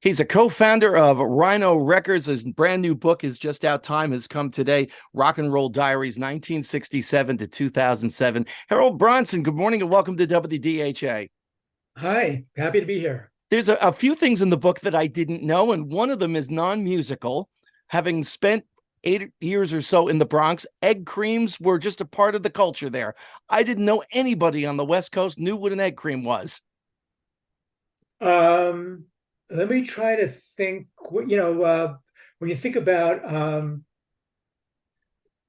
He's a co-founder of Rhino Records. His brand new book is just out. Time has come today. Rock and Roll Diaries, 1967 to 2007. Harold Bronson, good morning and welcome to WDHA. Hi, happy to be here. There's a few things in the book that I didn't know, and one of them is non-musical. Having spent 8 years or so in the Bronx, egg creams were just a part of the culture there. I didn't know anybody on the West Coast knew what an egg cream was. Um, Let me try to think. When you think about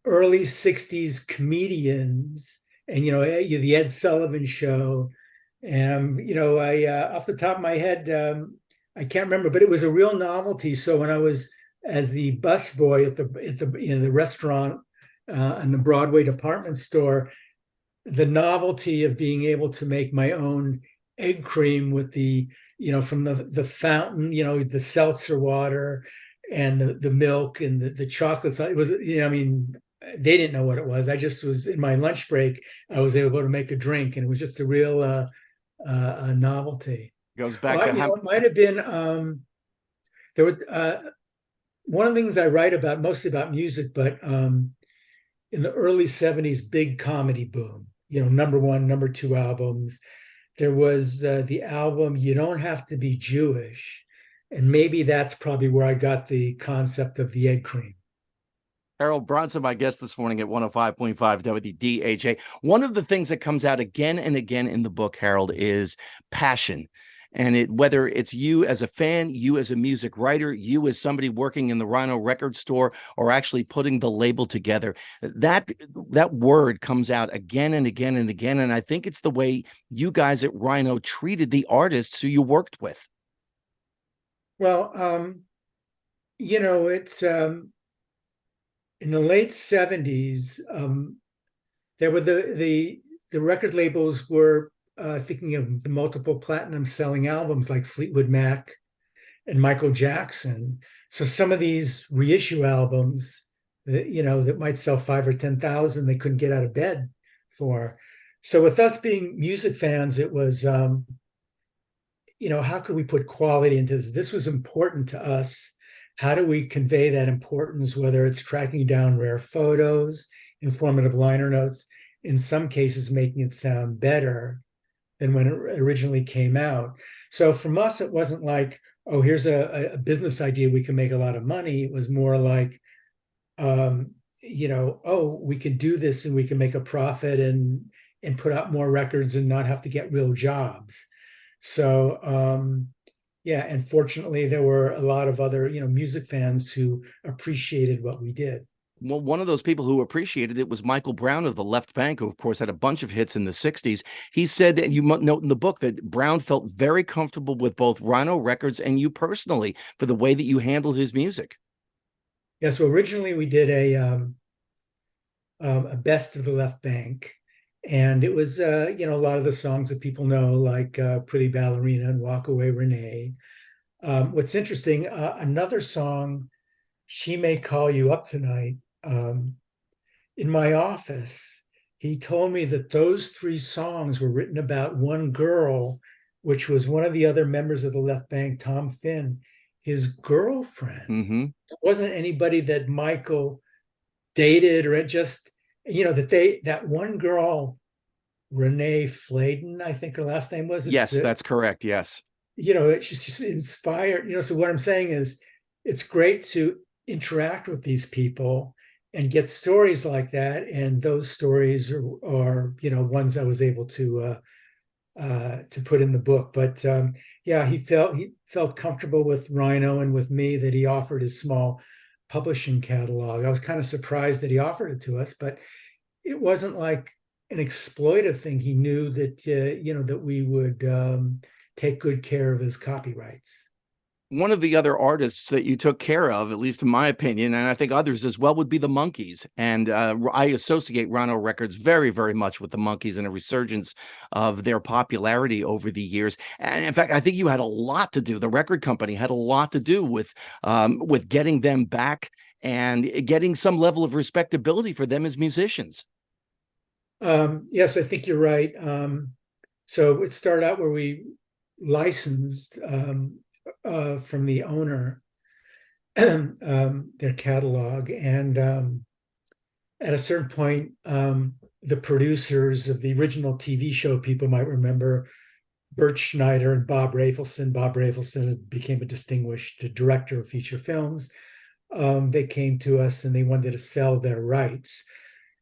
early '60s comedians, and the Ed Sullivan Show, and I off the top of my head, I can't remember, but it was a real novelty. So when I was as the busboy at the restaurant and the Broadway department store, the novelty of being able to make my own egg cream with from the fountain, the seltzer water and the milk and the chocolates. It was, I mean, they didn't know what it was. I just was in my lunch break. I was able to make a drink, and it was just a real a novelty. Goes back Well, to how it might have been there were one of the things I write about, mostly about music, but in the early '70s, big comedy boom. Number one, number two albums. There was the album "You Don't Have to Be Jewish," and maybe that's probably where I got the concept of the egg cream. Harold Bronson, my guest this morning at 105.5 WDHA. One of the things that comes out again and again in the book, Harold, is passion. And whether it's you as a fan, you as a music writer, you as somebody working in the Rhino record store, or actually putting the label together, that word comes out again and again and again. And I think it's the way you guys at Rhino treated the artists who you worked with. Well, it's in the late '70s. There were the record labels were thinking of the multiple platinum selling albums like Fleetwood Mac and Michael Jackson. So some of these reissue albums that might sell 5 or 10,000, they couldn't get out of bed for. So with us being music fans, it was how could we put quality into this? This was important to us. How do we convey that importance, whether it's tracking down rare photos, informative liner notes, in some cases making it sound better than when it originally came out. So from us, it wasn't like, oh, here's a business idea, we can make a lot of money. It was more like, oh, we can do this and we can make a profit and put out more records and not have to get real jobs. So yeah, and fortunately, there were a lot of other music fans who appreciated what we did. Well, one of those people who appreciated it was Michael Brown of the Left Bank, who, of course, had a bunch of hits in the 60s. He said, and you note in the book, that Brown felt very comfortable with both Rhino Records and you personally for the way that you handled his music. Yeah, so originally we did a best of the Left Bank, and it was a lot of the songs that people know, like Pretty Ballerina and Walk Away Renee. What's interesting, another song, She May Call You Up Tonight, in my office, he told me that those three songs were written about one girl, which was one of the other members of the Left Bank, Tom Finn, his girlfriend. Mm-hmm. It wasn't anybody that Michael dated, or it just, that one girl, Renee Fladen, I think her last name was. Yes, that's correct. Yes. She's just inspired. So what I'm saying is, it's great to interact with these people and get stories like that. And those stories are ones I was able to put in the book. But yeah, he felt comfortable with Rhino and with me, that he offered his small publishing catalog. I was kind of surprised that he offered it to us, but it wasn't like an exploitive thing. He knew that that we would take good care of his copyrights. One of the other artists that you took care of, at least in my opinion, and I think others as well, would be the Monkees. And I associate Rhino Records very, very much with the Monkees and a resurgence of their popularity over the years. And in fact, I think you had a lot to do. The record company had a lot to do with getting them back and getting some level of respectability for them as musicians. Yes, I think you're right. So it started out where we licensed from the owner, their catalog, and at a certain point, the producers of the original TV show, people might remember Bert Schneider and Bob Rafelson. Bob Rafelson became a distinguished director of feature films. They came to us and they wanted to sell their rights.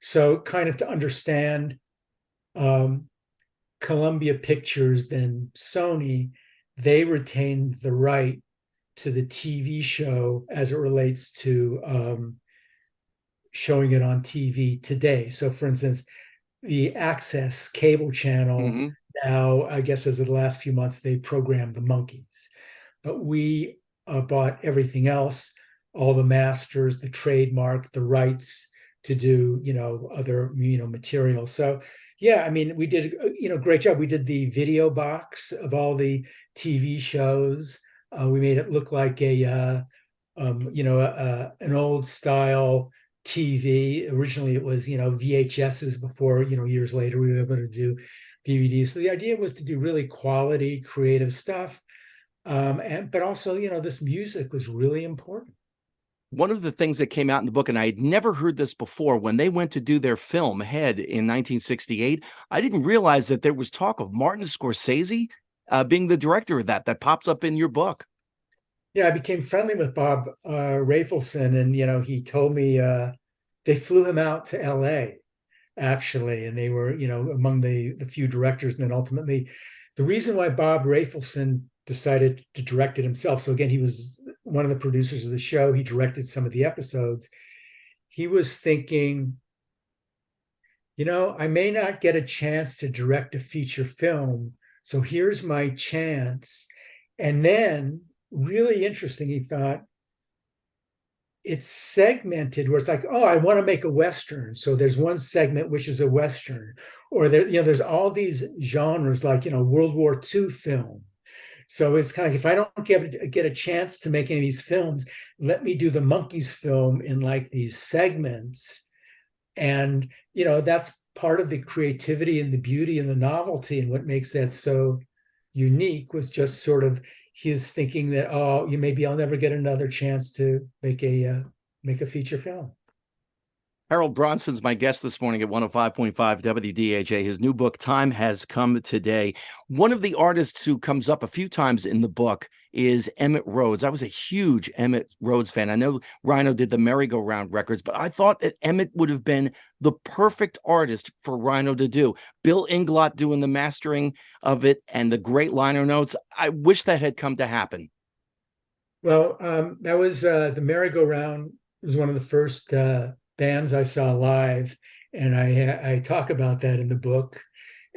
So, kind of to understand um, Columbia Pictures, then Sony, they retained the right to the TV show as it relates to showing it on TV today. So, for instance, the Access cable channel Hmm. now, I guess, as of the last few months, they programmed the monkeys. But we bought everything else, all the masters, the trademark, the rights to do, other, material. So, yeah, I mean, we did, great job. We did the video box of all the TV shows. We made it look like an old style TV. Originally, it was, VHSs before, years later, we were able to do DVDs. So the idea was to do really quality, creative stuff. But also, this music was really important. One of the things that came out in the book, and I had never heard this before, when they went to do their film Head in 1968, I didn't realize that there was talk of Martin Scorsese being the director of that. That pops up in your book. Yeah, I became friendly with Bob Rafelson, and he told me they flew him out to L.A. actually, and they were among the few directors. And then ultimately, the reason why Bob Rafelson decided to direct it himself. So again, he was one of the producers of the show. He directed some of the episodes. He was thinking, I may not get a chance to direct a feature film, so here's my chance. And then, really interesting, he thought, it's segmented where it's like, oh, I want to make a Western. So there's one segment which is a Western. Or there's all these genres like, World War II film. So it's kind of, if I don't get a chance to make any of these films, let me do the monkeys film in like these segments. And that's part of the creativity and the beauty and the novelty, and what makes that so unique was just sort of his thinking that, oh, maybe I'll never get another chance to make a feature film. Harold Bronson's my guest this morning at 105.5 WDHA. His new book, Time Has Come Today. One of the artists who comes up a few times in the book is Emmett Rhodes. I was a huge Emmett Rhodes fan. I know Rhino did the merry-go-round records, but I thought that Emmett would have been the perfect artist for Rhino to do. Bill Inglot doing the mastering of it and the great liner notes. I wish that had come to happen. Well, that was the merry-go-round was one of the first bands I saw live, and I talk about that in the book.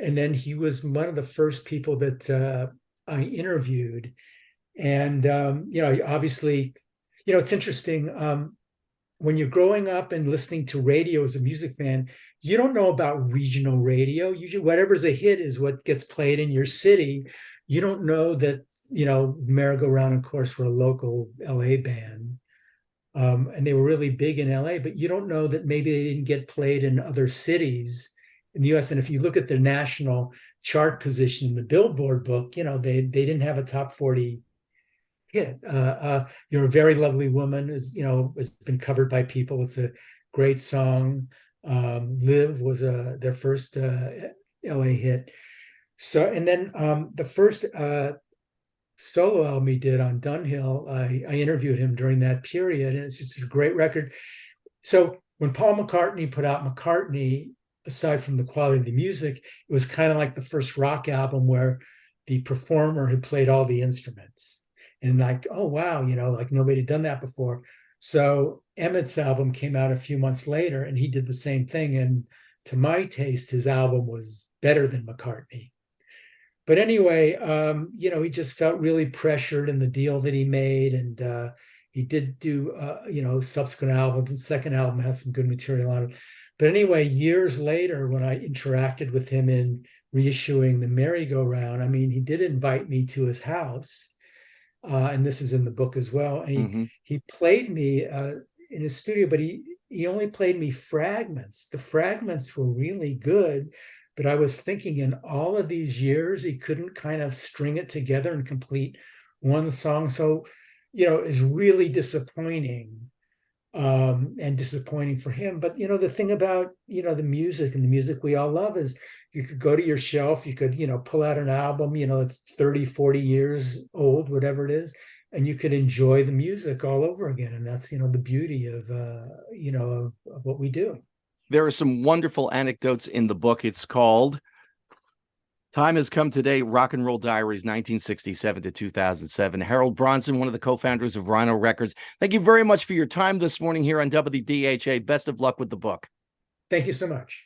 And then he was one of the first people that I interviewed. And obviously, it's interesting. When you're growing up and listening to radio as a music fan, you don't know about regional radio. Usually, whatever's a hit is what gets played in your city. You don't know that, Merry-Go-Round, of course, were a local LA band. And they were really big in LA, but you don't know that maybe they didn't get played in other cities in the US. And if you look at their national chart position in the Billboard book, they didn't have a top 40 hit. You're a Very Lovely Woman is, has been covered by people. It's a great song. Live was their first LA hit. So, and then the first solo album he did on Dunhill, I interviewed him during that period, and it's just a great record. So when Paul McCartney put out McCartney, aside from the quality of the music, it was kind of like the first rock album where the performer had played all the instruments. And like, oh wow, like nobody had done that before. So Emmett's album came out a few months later, and he did the same thing. And to my taste, his album was better than McCartney. But anyway, he just felt really pressured in the deal that he made, and he did do, subsequent albums. And second album has some good material on it. But anyway, years later, when I interacted with him in reissuing the Merry-Go-Round, I mean, he did invite me to his house, and this is in the book as well. And Mm-hmm. he played me in his studio, but he only played me fragments. The fragments were really good, but I was thinking in all of these years he couldn't kind of string it together and complete one song. So, is really disappointing, and disappointing for him. But the thing about the music and the music we all love is you could go to your shelf, you could pull out an album, it's 30, 40 years old, whatever it is, and you could enjoy the music all over again. And that's the beauty of of what we do. There are some wonderful anecdotes in the book. It's called Time Has Come Today, Rock and Roll Diaries, 1967 to 2007. Harold Bronson, one of the co-founders of Rhino Records. Thank you very much for your time this morning here on WDHA. Best of luck with the book. Thank you so much.